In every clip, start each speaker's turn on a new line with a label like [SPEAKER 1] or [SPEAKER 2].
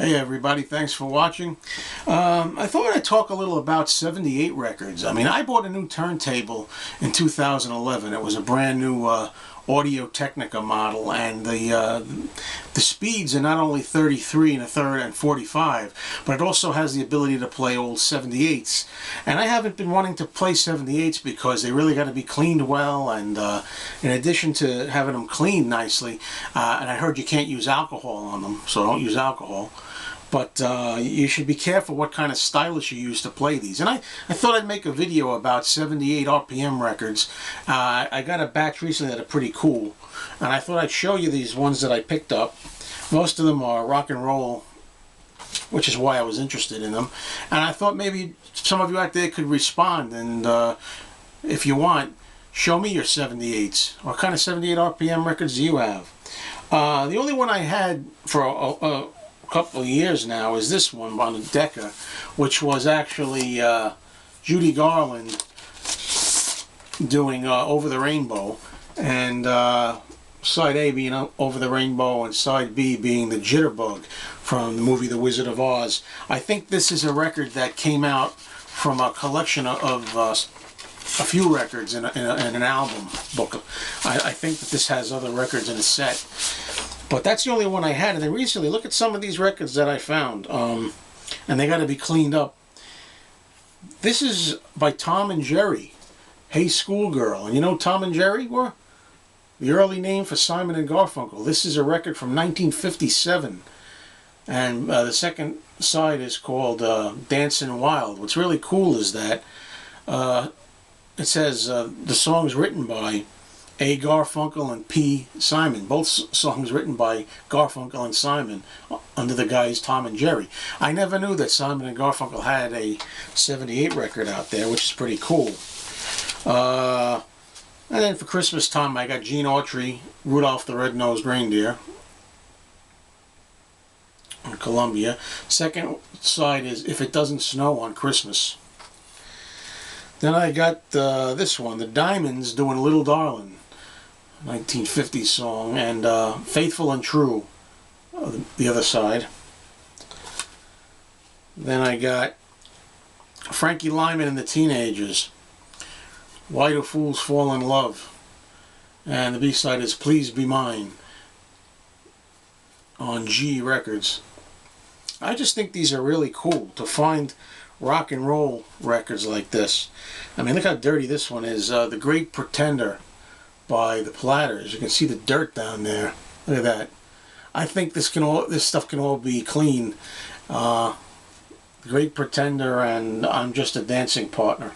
[SPEAKER 1] Hey everybody, thanks for watching. I thought I'd talk a little about 78 records. I mean, I bought a new turntable in 2011. It was a brand new Audio Technica model, and the speeds are not only 33 and a third and 45, but it also has the ability to play old 78s. And I haven't been wanting to play 78s because they really got to be cleaned well, and in addition to having them cleaned nicely, and I heard you can't use alcohol on them, so don't use alcohol. But you should be careful what kind of stylus you use to play these. And I thought I'd make a video about 78 RPM records. I got a batch recently that are pretty cool. And I thought I'd show you these ones that I picked up. Most of them are rock and roll, which is why I was interested in them. And I thought maybe some of you out there could respond. And if you want, show me your 78s. What kind of 78 RPM records do you have? The only one I had for a couple of years now is this one on the Decca, which was actually Judy Garland doing Over the Rainbow, and side A being Over the Rainbow and side B being the Jitterbug from the movie The Wizard of Oz. I think this is a record that came out from a collection of a few records in an album book. I think that this has other records in a set. But that's the only one I had. And then recently, look at some of these records that I found. And they got to be cleaned up. This is by Tom and Jerry. Hey Schoolgirl. And you know Tom and Jerry were? The early name for Simon and Garfunkel. This is a record from 1957. And the second side is called Dancin' Wild. What's really cool is that it says the song's written by A. Garfunkel and P. Simon. Both songs written by Garfunkel and Simon under the guise Tom and Jerry. I never knew that Simon and Garfunkel had a 78 record out there, which is pretty cool. And then for Christmas time, I got Gene Autry, Rudolph the Red-Nosed Reindeer on Columbia. Second side is If It Doesn't Snow on Christmas. Then I got this one, the Diamonds doing Little Darlin'. 1950s song, and Faithful and True, the other side. Then I got Frankie Lyman and the Teenagers, Why Do Fools Fall in Love, and the B-side is Please Be Mine on G Records. I just think these are really cool to find rock and roll records like this. I mean, look how dirty this one is. The Great Pretender by the Platters. You can see the dirt down there. Look at that. I think this stuff can all be clean. Great Pretender and I'm Just a Dancing Partner.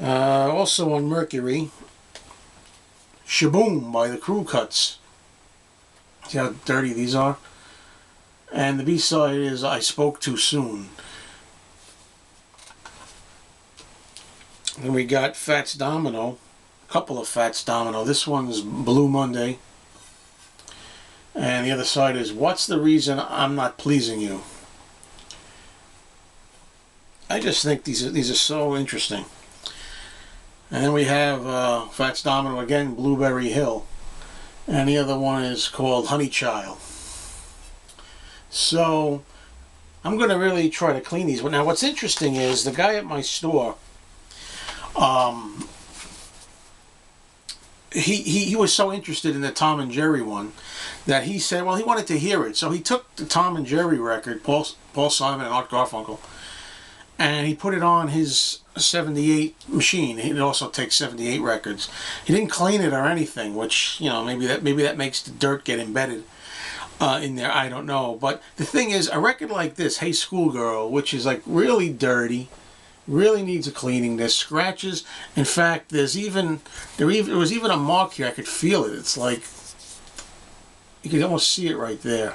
[SPEAKER 1] Also on Mercury, Shaboom by the Crew Cuts. See how dirty these are? And the B-side is I Spoke Too Soon. Then we got Fats Domino. Couple of Fats Domino. This one's Blue Monday, and the other side is What's the Reason I'm Not Pleasing You. I just think these are so interesting. And then we have Fats Domino again, Blueberry Hill, and the other one is called Honey Child. So I'm going to really try to clean these. Now what's interesting is the guy at my store, he was so interested in the Tom and Jerry one that he said, well, he wanted to hear it. So he took the Tom and Jerry record, Paul Simon and Art Garfunkel, and he put it on his 78 machine. It also takes 78 records. He didn't clean it or anything, which, you know, maybe that makes the dirt get embedded in there. I don't know. But the thing is, a record like this, Hey Schoolgirl, which is like really dirty, really needs a cleaning. There's scratches. In fact, there was even a mark here. I could feel it. It's like you can almost see it right there.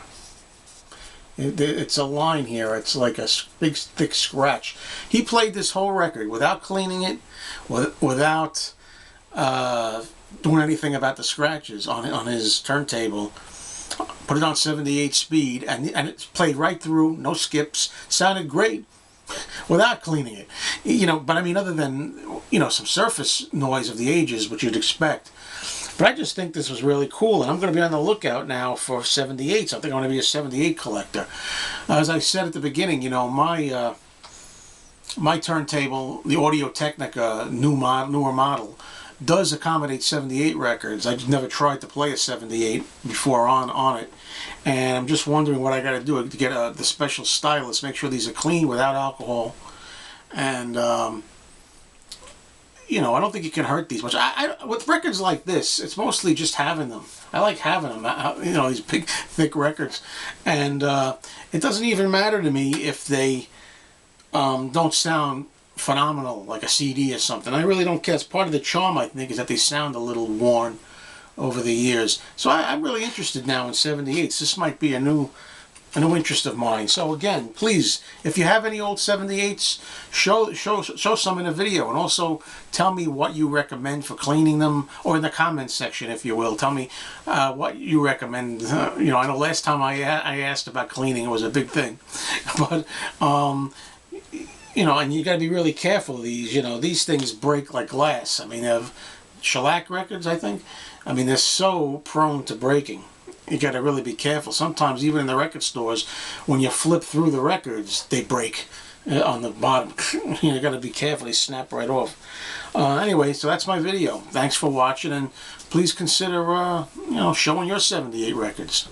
[SPEAKER 1] It's a line here. It's like a big thick scratch. He played this whole record without cleaning it, without doing anything about the scratches on his turntable. Put it on 78 speed, and it's played right through, no skips. Sounded great without cleaning it, you know. But I mean, other than, you know, some surface noise of the ages, which you'd expect. But I just think this was really cool, and I'm going to be on the lookout now for 78s. I think I'm going to be a 78 collector. As I said at the beginning, you know, my turntable, the Audio Technica newer model, does accommodate 78 records. I just never tried to play a 78 before on it. And I'm just wondering what I got to do to get the special stylus, make sure these are clean without alcohol. And, you know, I don't think you can hurt these much. With records like this, it's mostly just having them. I like having them, you know, these big, thick records. And it doesn't even matter to me if they don't sound phenomenal, like a CD or something. I really don't care. It's part of the charm, I think, is that they sound a little worn over the years. So I'm really interested now in 78s. This might be a new interest of mine. So again, please, if you have any old 78s, show some in a video, and also tell me what you recommend for cleaning them, or in the comments section, if you will. Tell me what you recommend. You know, I know last time I asked about cleaning, it was a big thing, but you know, and you got to be really careful of these. You know, these things break like glass. I mean, they have shellac records, I think. I mean, they're so prone to breaking. You got to really be careful. Sometimes, even in the record stores, when you flip through the records, they break on the bottom. You got to be careful. They snap right off. Anyway, so that's my video. Thanks for watching, and please consider, you know, showing your 78 records.